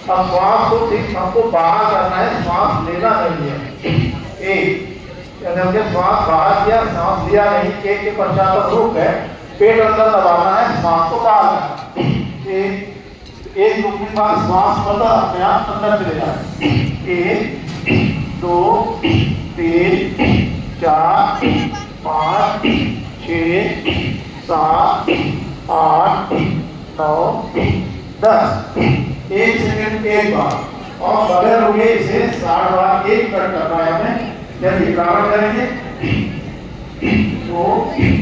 अब श्वास को ठीक हमको बाहर करना है, श्वास लेना नहीं है। एक हमने श्वास बाहर किया, सांस लिया नहीं, एक के पश्चात अब रुक गए, पेट अंदर दबाना है, श्वास को बाहर करना। एक रुकने के बाद श्वास मतलब अपने आप अंदर चले जाए। 1 2 3 4 5 6 7 8 9 10। 1 सेकंड एक बार, और बगैर रुके इसे 60 बार एक मिनट करना है हमें। जल्दी प्रारंभ करेंगे। 2 3